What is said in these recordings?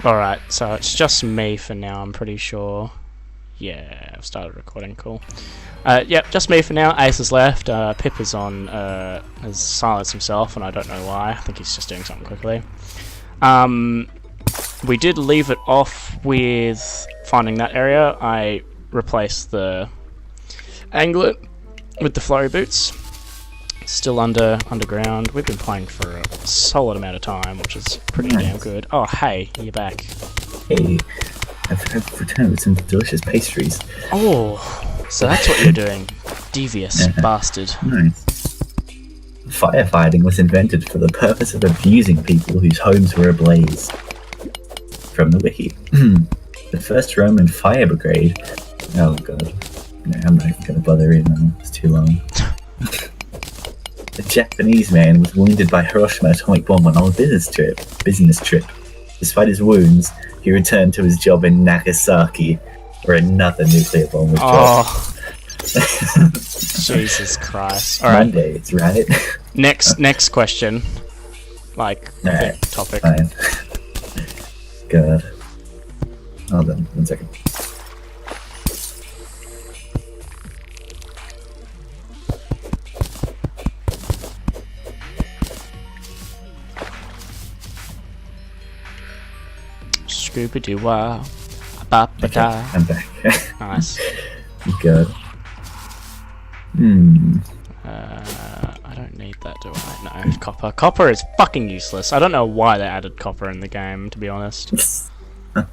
Alright, so it's just me for now, I'm pretty sure. Yeah, I've started recording, cool. Yep, just me for now. Ace has left. Pipp is on, has silenced himself, and I don't know why. I think he's just doing something quickly. We did leave it off with finding that area. I replaced the angler with the flurry boots. Still underground. We've been playing for a solid amount of time, which is pretty damn good. Oh, hey, you're back. Hey, I've returned with some delicious pastries. Oh, so that's what you're doing. Devious bastard. Nice. Firefighting was invented for the purpose of abusing people whose homes were ablaze. From the wiki. The first Roman fire brigade. Oh god. No, I'm not even gonna bother reading that. It's too long. A Japanese man was wounded by Hiroshima atomic bomb on a business trip. Despite his wounds, he returned to his job in Nagasaki, where another nuclear bomb was dropped. Jesus Christ. Alright. Mondays, right? Next question. Alright, topic. Fine. God. Hold on, 1 second. Scooby-Doo-wah. Okay, I'm back. Nice. God. I don't need that, do I? No, copper. Copper is fucking useless. I don't know why they added copper in the game, to be honest. Oh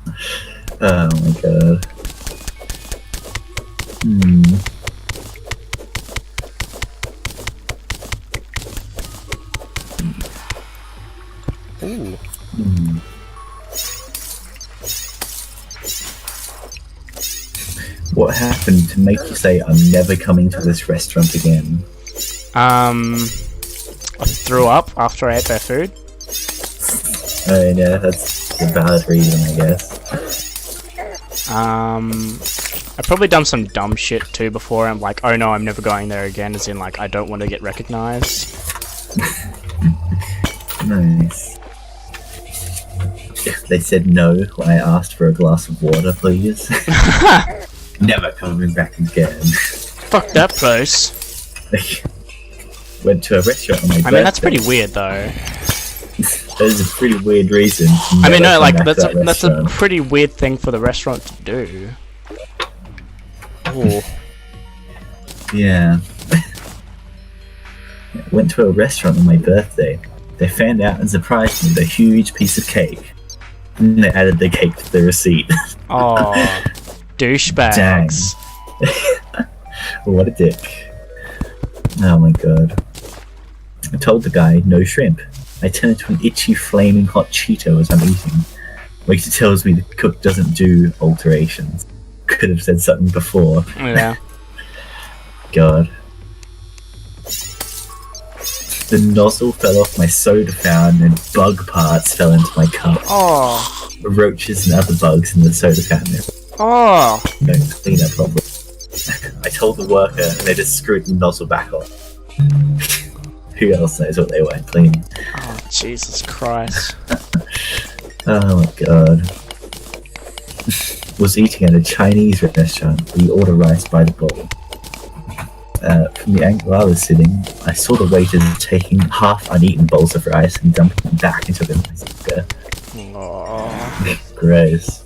my god. Ooh. What happened to make you say, I'm never coming to this restaurant again? I threw up after I ate their food. Oh yeah, that's a valid reason, I guess. I've probably done some dumb shit too before. I'm like, oh no, I'm never going there again, as in like, I don't want to get recognized. Nice. If they said no when I asked for a glass of water, please. Never coming back again. Fuck that place. Went to a restaurant on my birthday. I mean, that's pretty weird though. That is a pretty weird reason. I mean, no, like that's a pretty weird thing for the restaurant to do. Oh. Yeah. Went to a restaurant on my birthday. They fanned out and surprised me with a huge piece of cake. And they added the cake to the receipt. Oh, douchebags. Dang. What a dick. Oh my god. I told the guy, no shrimp. I turn into an itchy, flaming hot Cheeto as I'm eating. Wakey tells me the cook doesn't do alterations. Could have said something before. Yeah. God. The nozzle fell off my soda fountain and bug parts fell into my cup. Oh. Roaches and other bugs in the soda fountain. Oh. Don't clean up properly. I told the worker and they just screwed the nozzle back on. Who else knows what they weren't cleaning? Oh, Jesus Christ. Oh my god. Was eating at a Chinese restaurant where you order rice by the bowl. From the angle I was sitting, I saw the waiters taking half uneaten bowls of rice and dumping them back into the rice cooker. Gross.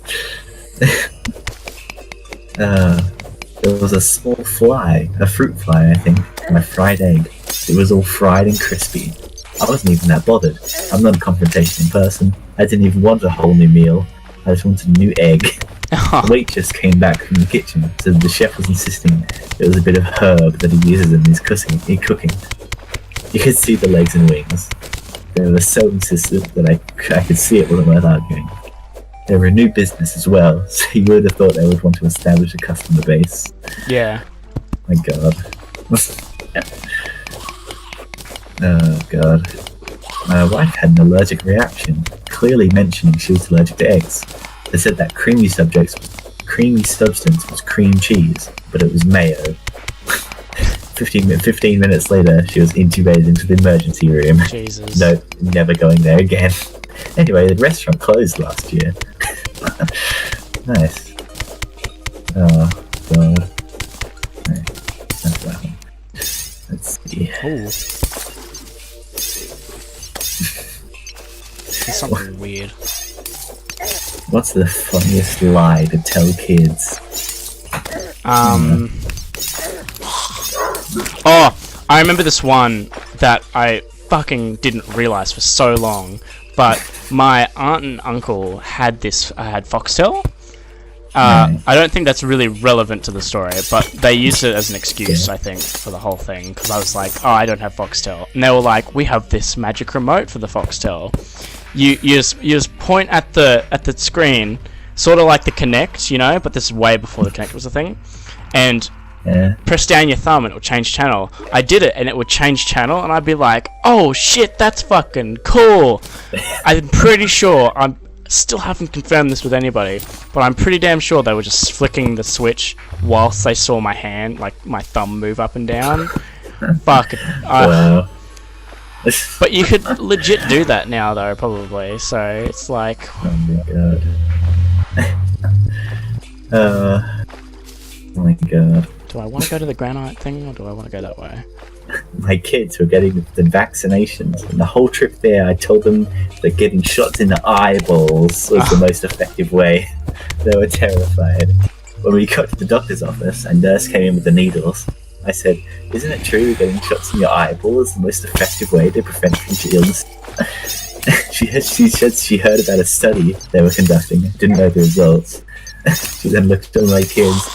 There was a small fly, a fruit fly I think, and a fried egg. It was all fried and crispy. I wasn't even that bothered. I'm not a confrontation person. I didn't even want a whole new meal. I just wanted a new egg. The waitress came back from the kitchen, so the chef was insisting it was a bit of herb that he uses in his cooking. You could see the legs and wings. They were so insistent that I could see it wasn't worth arguing. They were a new business as well, so you would have thought they would want to establish a customer base. Yeah. My god. Oh god. My wife had an allergic reaction, clearly mentioning she was allergic to eggs. They said that creamy substance was cream cheese, but it was mayo. 15 minutes later, she was intubated into the emergency room. Jesus. No, never going there again. Anyway, the restaurant closed last year. Nice. Oh, God. Right. That's that one. Let's see. Ooh. There's something weird. What's the funniest lie to tell kids? Oh, I remember this one that I fucking didn't realise for so long, but my aunt and uncle had Foxtel. I don't think that's really relevant to the story, but they used it as an excuse, I think, for the whole thing, because I was like, oh, I don't have Foxtel. And they were like, we have this magic remote for the Foxtel. You just point at the screen, sort of like the Kinect, you know, but this is way before the Kinect was a thing, and press down your thumb and it will change channel. I did it and it would change channel, and I'd be like, oh shit, that's fucking cool. I'm pretty sure, I still haven't confirmed this with anybody, but I'm pretty damn sure they were just flicking the switch whilst they saw my hand, like my thumb move up and down. Fuck. Wow. But you could legit do that now though, probably, so it's like... Oh my god. Oh my god. Do I want to go to the granite thing, or do I want to go that way? My kids were getting the vaccinations, and the whole trip there I told them that getting shots in the eyeballs was the most effective way. They were terrified. When we got to the doctor's office and nurse came in with the needles, I said, isn't it true that getting shots in your eyeball is the most effective way to prevent future illness? She said she heard about a study they were conducting, didn't know the results. She then looked at my kids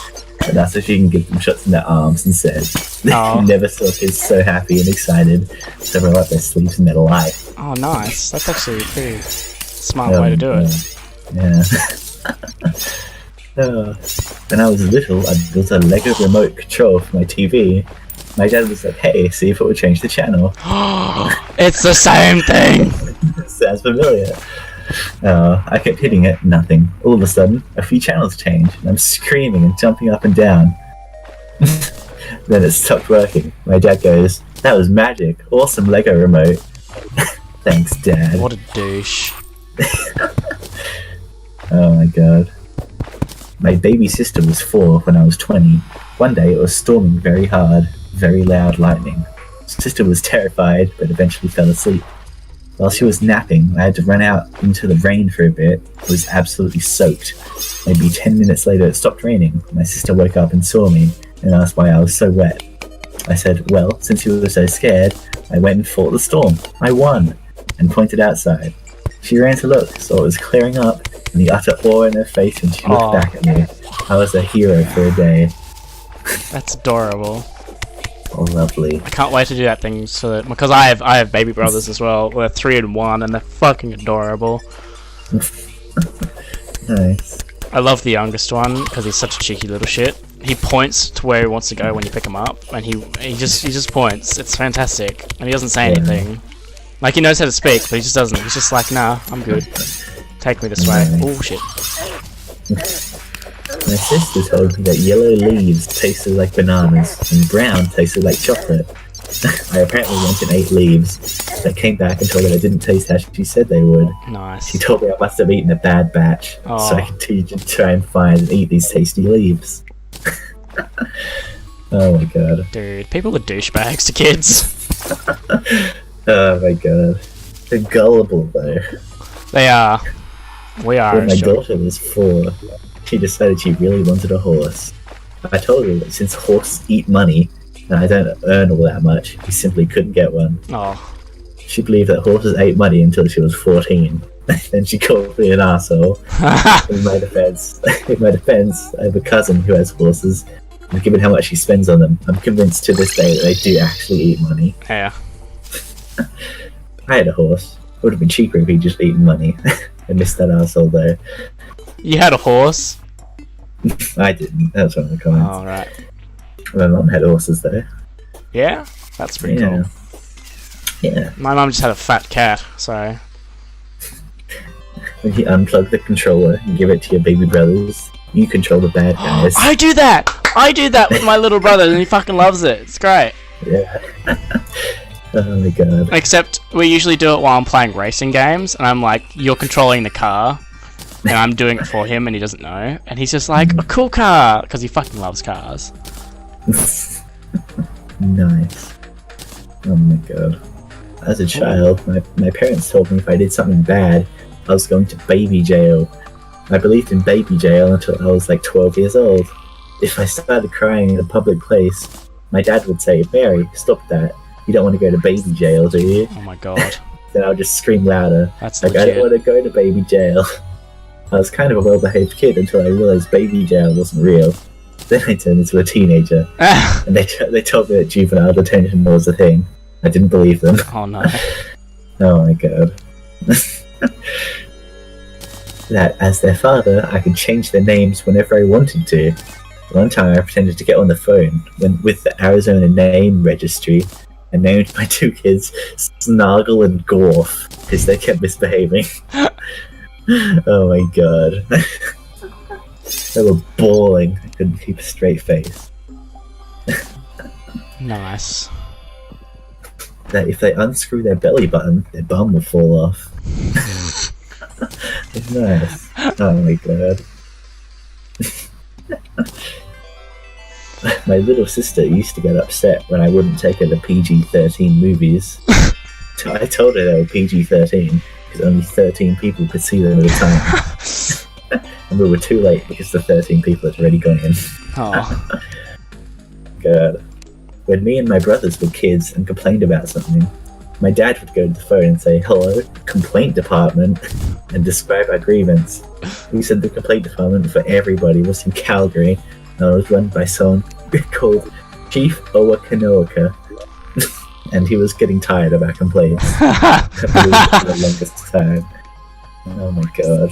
and asked if she can give them shots in their arms and said, you never saw kids so happy and excited to roll up their sleeves in their life. Oh, nice. That's actually a pretty smart way to do it. Yeah. When I was little, I built a Lego remote control for my TV. My dad was like, hey, see if it would change the channel. It's the same thing! Sounds familiar. I kept hitting it, nothing. All of a sudden, a few channels changed, and I'm screaming and jumping up and down. Then it stopped working. My dad goes, that was magic. Awesome Lego remote. Thanks, Dad. What a douche. Oh my god. My baby sister was 4 when I was 20. One day it was storming very hard, very loud lightning. Sister was terrified, but eventually fell asleep. While she was napping, I had to run out into the rain for a bit. It was absolutely soaked. Maybe 10 minutes later it stopped raining. My sister woke up and saw me and asked why I was so wet. I said, well, since you were so scared, I went and fought the storm. I won! And pointed outside. She ran to look, saw it was clearing up, and the utter awe in her face when she looked back at me. I was a hero for a day. That's adorable. Oh, lovely. I can't wait to do that thing because I have baby brothers as well. We're 3 and 1, and they're fucking adorable. Nice. I love the youngest one because he's such a cheeky little shit. He points to where he wants to go when you pick him up, and he just points. It's fantastic, and he doesn't say anything. Like, he knows how to speak, but he just doesn't. He's just like, nah, I'm good. Take me this way. Oh shit. My sister told me that yellow leaves tasted like bananas and brown tasted like chocolate. I apparently went and ate leaves. I came back and told her they didn't taste how she said they would. Nice. She told me I must have eaten a bad batch, so I continued to try and find and eat these tasty leaves. Oh my god. Dude, people are douchebags to kids. Oh my god. They're gullible though. They are. We are. When my daughter was 4, she decided she really wanted a horse. I told her that since horses eat money, and I don't earn all that much, we simply couldn't get one. Oh. She believed that horses ate money until she was 14. Then she called me an asshole. In my defense, I have a cousin who has horses, and given how much she spends on them, I'm convinced to this day that they do actually eat money. Yeah. I had a horse. It would have been cheaper if he'd just eaten money. I missed that asshole though. You had a horse? I didn't. That was one of the comments. Oh, right. My mum had horses though. Yeah? That's pretty cool. Yeah. My mum just had a fat cat, so... When you unplug the controller and give it to your baby brothers, you control the bad guys. I do that! I do that with my little brother, and he fucking loves it. It's great. Yeah. Oh my god. Except we usually do it while I'm playing racing games, and I'm like, you're controlling the car, and I'm doing it for him, and he doesn't know, and he's just like, a cool car, because he fucking loves cars. Nice. Oh my god. As a child, my parents told me if I did something bad, I was going to baby jail. I believed in baby jail until I was like 12 years old. If I started crying in a public place, my dad would say, Mary, stop that. You don't want to go to baby jail, do you? Oh my god. Then I would just scream louder. That's like, legit. I don't want to go to baby jail. I was kind of a well-behaved kid until I realized baby jail wasn't real. Then I turned into a teenager, and they told me that juvenile detention was a thing. I didn't believe them. Oh no. Oh my god. That, as their father, I could change their names whenever I wanted to. One time I pretended to get on the phone with the Arizona name registry and named my two kids Snargle and Gorf because they kept misbehaving. Oh my god. They were bawling. I couldn't keep a straight face. Nice. That if they unscrew their belly button, their bum will fall off. It's nice. Oh my god. My little sister used to get upset when I wouldn't take her to PG-13 movies. So I told her they were PG-13 because only 13 people could see them at a time. And we were too late because the 13 people had already gone in. Oh. God. When me and my brothers were kids and complained about something, my dad would go to the phone and say, hello, complaint department, and describe our grievance. He said the complaint department for everybody was in Calgary, and it was run by someone called Chief Owakanoaka. And he was getting tired of our complaints. For the longest time. Oh my god.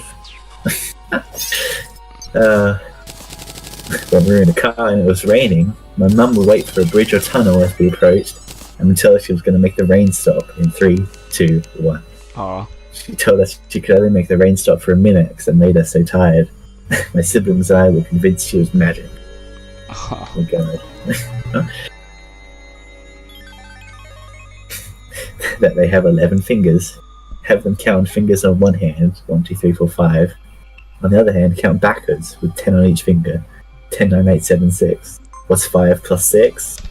When we were in a car and it was raining, my mum would wait for a bridge or tunnel as we approached, and would tell us she was going to make the rain stop in 3, 2, 1. Oh. She told us she could only make the rain stop for a minute because it made us so tired. My siblings and I were convinced she was magic. Oh. Oh my god. That they have 11 fingers. Have them count fingers on one hand, 1, 2, 3, 4, 5. On the other hand, count backwards with 10 on each finger. 10, 9, 8, 7, 6. What's 5 plus 6?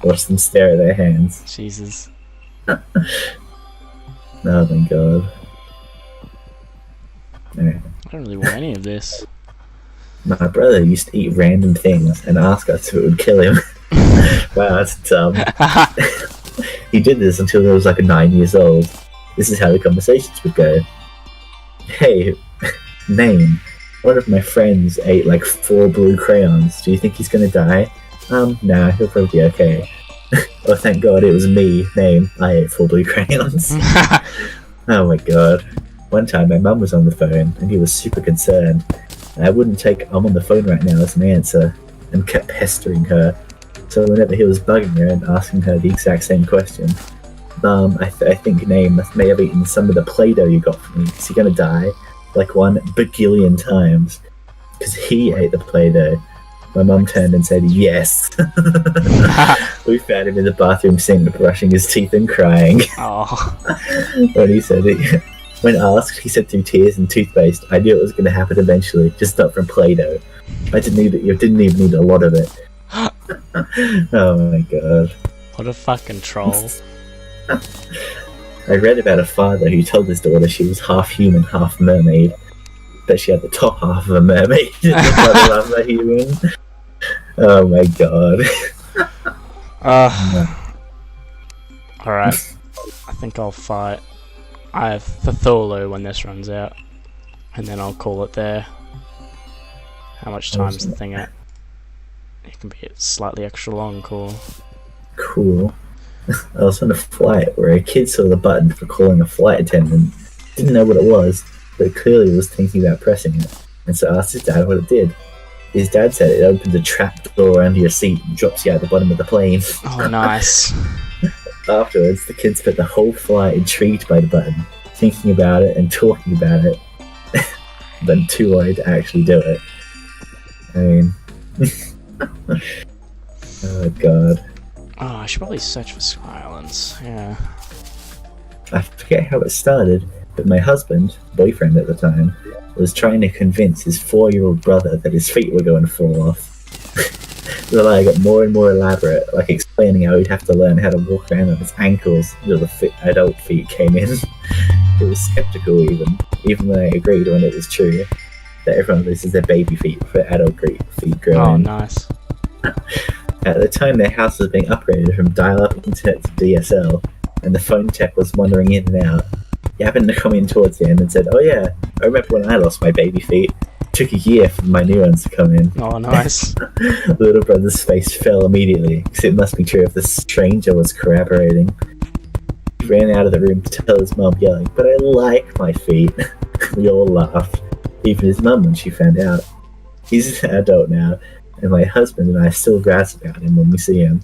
Watch them stare at their hands. Jesus. Oh my god. Alright. I don't really want any of this. My brother used to eat random things and ask us if it would kill him. Wow, that's dumb. He did this until he was like 9 years old. This is how the conversations would go. Hey, name. One of my friends ate like 4 blue crayons. Do you think he's gonna die? Nah, he'll probably be okay. Oh, thank god, it was me. Name. I ate 4 blue crayons. Oh my god. One time my mum was on the phone and he was super concerned. And I wouldn't take I'm on the phone right now as an answer and kept pestering her. So whenever he was bugging her and asking her the exact same question, I think Name may have eaten some of the Play-Doh you got for me. Is he gonna die? Like 1 bagillion times. Because he ate the Play-Doh. My mum turned and said yes. We found him in the bathroom sink brushing his teeth and crying. Oh. When he said it, when asked, he said through tears and toothpaste, I knew it was going to happen eventually, just not from Play-Doh. You didn't even need a lot of it. Oh my god. What a fucking troll. I read about a father who told his daughter she was half human, half mermaid. But she had the top half of a mermaid and the bottom half of a human. Oh my god. Alright. I think I'll fight. I have Cthulhu when this runs out. And then I'll call it there. How much time's the thing at? It can be slightly extra long, cool. Cool. I was on a flight where a kid saw the button for calling a flight attendant. Didn't know what it was, but clearly was thinking about pressing it, and so asked his dad what it did. His dad said it opens a trap door under your seat and drops you at the bottom of the plane. Oh, nice. Afterwards, the kid spent the whole flight intrigued by the button, thinking about it and talking about it, but too worried to actually do it. I mean... Oh god. Oh, I should probably search for Sky Islands. Yeah. I forget how it started, but my husband, boyfriend at the time, was trying to convince his 4-year-old brother that his feet were going to fall off. The lie got more and more elaborate, like explaining how he'd have to learn how to walk around on his ankles until the adult feet came in. He was skeptical even when I agreed when it was true, that everyone loses their baby feet for adult feet growing. Oh, nice. At the time, their house was being upgraded from dial-up internet to DSL, and the phone tech was wandering in and out. He happened to come in towards the end and said, "Oh yeah, I remember when I lost my baby feet. It took a year for my new ones to come in." Oh, nice. The little brother's face fell immediately, because it must be true if the stranger was corroborating. He ran out of the room to tell his mum, yelling, "But I like my feet." We all laughed, even his mum when she found out. He's an adult now, and my husband and I still razz about him when we see him.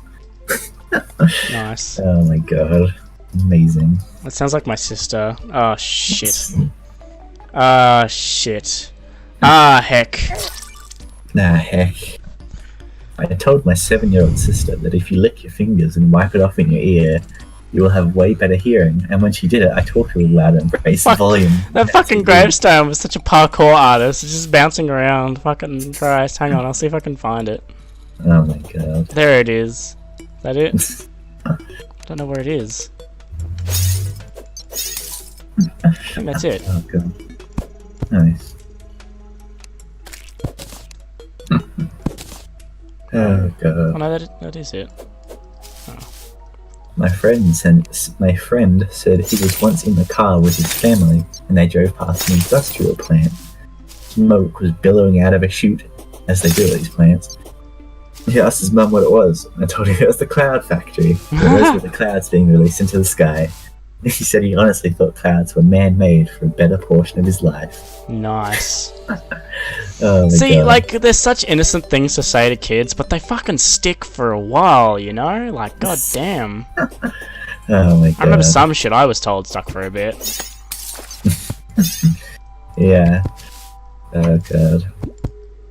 Nice. Oh my god. Amazing. That sounds like my sister. Oh, shit. Shit. Heck. Nah, heck. I told my 7-year-old sister that if you lick your fingers and wipe it off in your ear, you will have way better hearing, and when she did it, I talked really loud and raised the volume. That fucking gravestone was such a parkour artist, it's just bouncing around. Fucking Christ. Hang on, I'll see if I can find it. Oh my god. There it is. Is that it? Don't know where it is. I think that's it. Oh god. Nice. Oh god. Oh no, that is it. My friend said he was once in the car with his family and they drove past an industrial plant. Smoke was billowing out of a chute, as they do at these plants. He asked his mum what it was, and I told him it was the cloud factory. Those were the clouds being released into the sky. He said he honestly thought clouds were man-made for a better portion of his life. Nice. Oh my See, god. like, there's such innocent things to say to kids, but they fucking stick for a while, you know? Like, god damn. Oh my god. I remember some shit I was told stuck for a bit. Yeah. Oh god.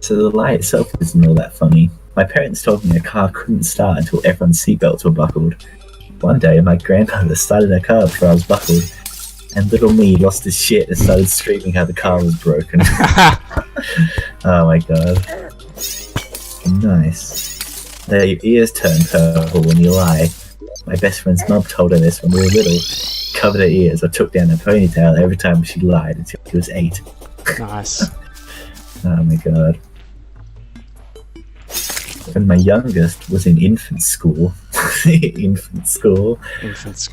So the lie itself isn't all that funny. My parents told me a car couldn't start until everyone's seatbelts were buckled. One day, my grandmother started a car before I was buckled, and little me lost his shit and started screaming how the car was broken. Oh my god. Nice. Now your ears turn purple when you lie. My best friend's mum told her this when we were little. Covered her ears or took down her ponytail every time she lied until she was 8. Nice. Oh my god. When my youngest was in infant school. Infant school.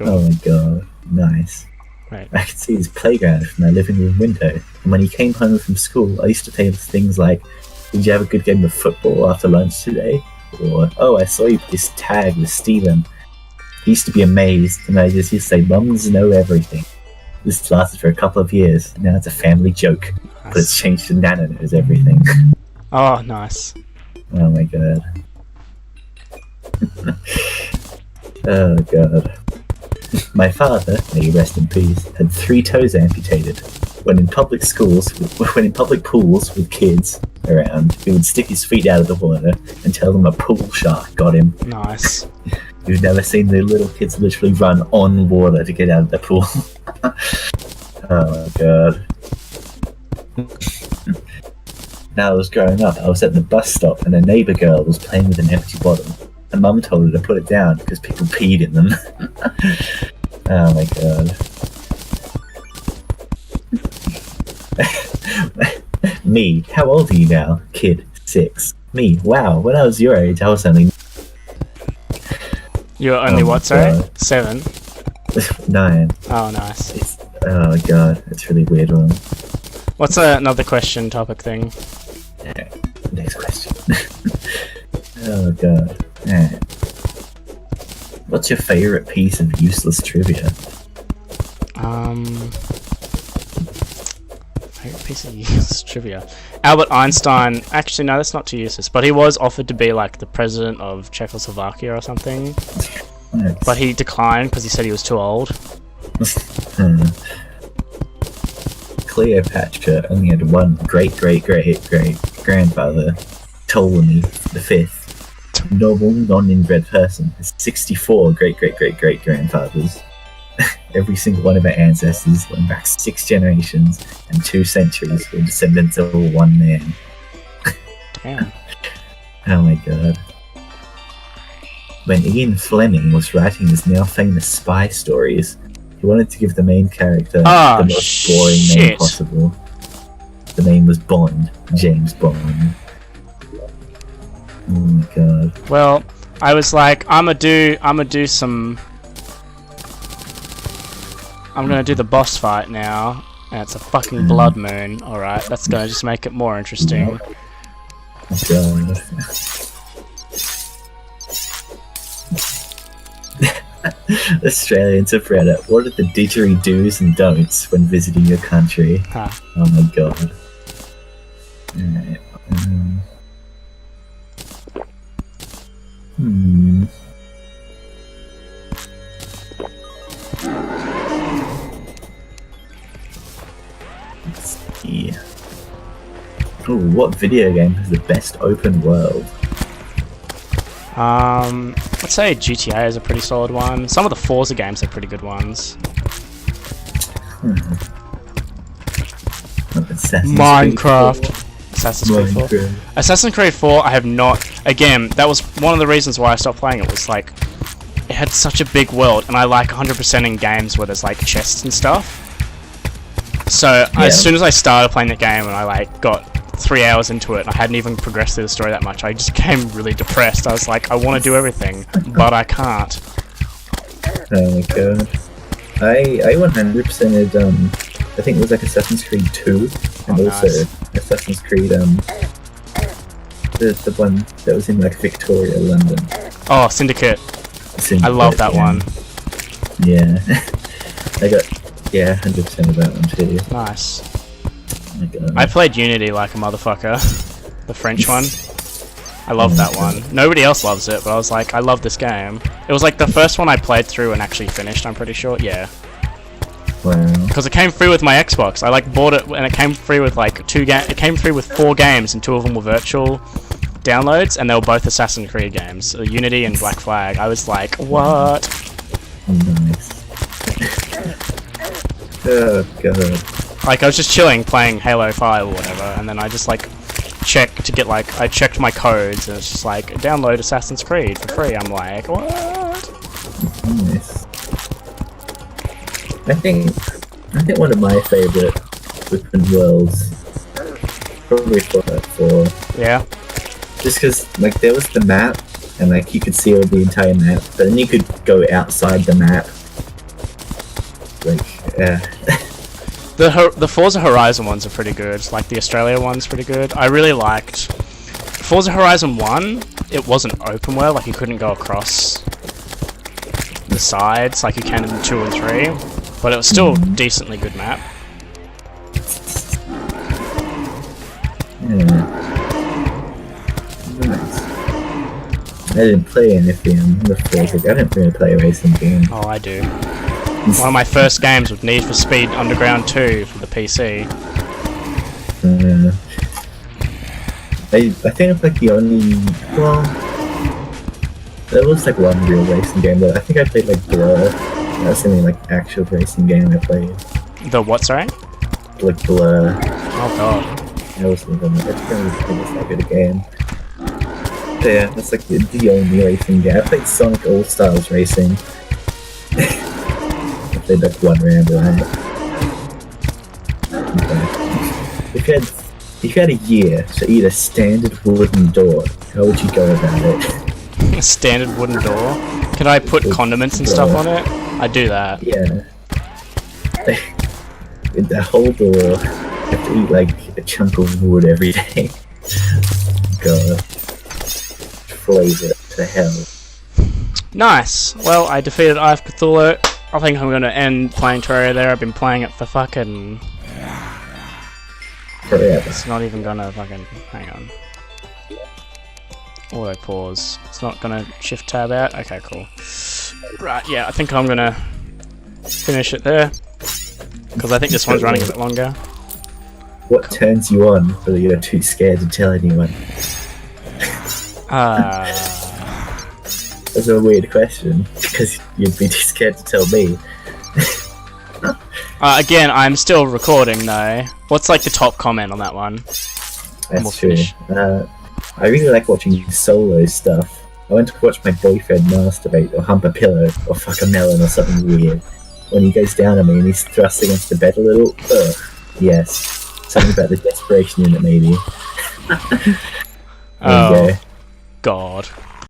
Oh my god. Nice. Right. I could see his playground from my living room window. And when he came home from school, I used to say things like, "Did you have a good game of football after lunch today?" Or, "Oh, I saw you play tag with Steven." He used to be amazed, and I just used to say, "Mums know everything." This lasted for a couple of years, and now it's a family joke. Nice. But it's changed to Nana knows everything. Oh, nice. Oh my god. Oh god. My father, may he rest in peace, had 3 toes amputated. When in public pools with kids around, he would stick his feet out of the water and tell them a pool shark got him. Nice. You've never seen the little kids literally run on water to get out of the pool. Oh my god. Now I was growing up, I was at the bus stop and a neighbour girl was playing with an empty bottle. Her mum told her to put it down because people peed in them. Oh my god. Me, how old are you now? Kid, 6. Me, wow, when I was your age I was only... You're only Oh my what, sorry? God. 7? 9. Oh, nice. Oh god, it's a really weird one. What's another question topic thing? Yeah, next question. Oh god. Yeah. What's your favourite piece of useless trivia? Favorite piece of useless trivia. Albert Einstein. Actually, no, that's not too useless. But he was offered to be like the president of Czechoslovakia or something. Nice. But he declined because he said he was too old. Cleopatra only had one great-great-great-great grandfather, Ptolemy the 5th. normal, non-inbred person has 64 great-great-great-great-grandfathers. Every single one of our ancestors going back 6 generations and 2 centuries were descendants of one man. Damn. Oh my god. When Ian Fleming was writing his now famous spy stories, he wanted to give the main character the most boring name possible. The name was Bond. James Bond. Oh my god. Well, I was like, I'm gonna do some. I'm gonna do the boss fight now, and it's a fucking blood moon. Alright, that's gonna just make it more interesting. Oh god. Australian subreddit, what are the didgeridoos and don'ts when visiting your country? Huh. Oh my god. Alright. Let's see. Ooh, what video game has the best open world? Let's say GTA is a pretty solid one. Some of the Forza games are pretty good ones. Minecraft. Assassin's Creed 4. Assassin's Creed 4, I have not. Again, that was one of the reasons why I stopped playing it. Was like, it had such a big world, and I like 100% in games where there's like chests and stuff. So as soon as I started playing the game, and I like got 3 hours into it, and I hadn't even progressed through the story that much, I just became really depressed. I was like, I want to do everything, but I can't. Oh my god. I 100%ed, I think it was like Assassin's Creed 2, and also Assassin's Creed, the one that was in like Victoria, London. Oh, Syndicate. I love that one. Yeah. I got, 100% of that one too. Nice. Oh my god. I played Unity like a motherfucker. The French one. I love that one. Nobody else loves it, but I was like, I love this game. It was like the first one I played through and actually finished, I'm pretty sure. Yeah. Wow. Because it came free with my Xbox. I like bought it and it came free with like it came free with 4 games, and 2 of them were virtual downloads, and they were both Assassin's Creed games, Unity and Black Flag. I was like, what? Nice. Oh god. Like, I was just chilling playing Halo 5 or whatever, and then I just like checked to get like, I checked my codes, and it's just like, download Assassin's Creed for free. I'm like, what? Nice. I think one of my favorite open worlds, probably Fallout 4. Yeah. Just because like there was the map, and like you could see all the entire map, but then you could go outside the map. Like, yeah. The Forza Horizon ones are pretty good. Like the Australia one's pretty good. I really liked Forza Horizon 1. It wasn't open world, like you couldn't go across the sides like you can in 2 and 3, but it was still a decently good map. Yeah. Nice. I didn't play anything before. I didn't really play a racing game. Oh, I do. One of my first games was Need for Speed Underground 2 for the PC. I think it's like the only, well, there was like one real racing game, but I think I played like Blur. That's the only like actual racing game I played. The what, sorry? Like Blur. Oh god. I wasn't even, I don't think it's that good a game. But yeah, that's like the only racing game. I played Sonic All-Stars Racing. I played like one round of that. Okay. If you had a year to eat a standard wooden door, how would you go about it? A standard wooden door? Could I put condiments and stuff on it? I'd do that. Yeah. With the whole door, you have to eat like a chunk of wood every day. God. Flavor it to hell. Nice. Well, I defeated Eye of Cthulhu. I think I'm gonna end playing Terraria there. I've been playing it for fucking... Forever. It's not even gonna fucking... Hang on. Auto pause. It's not gonna shift tab out? Okay, cool. Right, yeah, I think I'm gonna finish it there. Because I think this one's running a bit longer. What turns you on, but you're too scared to tell anyone? That's a weird question, because you'd be too scared to tell me. Again, I'm still recording though. What's like the top comment on that one? That's true. I really like watching solo stuff. I went to watch my boyfriend masturbate or hump a pillow or fuck a melon or something weird. When he goes down on me and he's thrust against the bed a little, ugh. Yes. Something about the desperation unit maybe. Oh, God.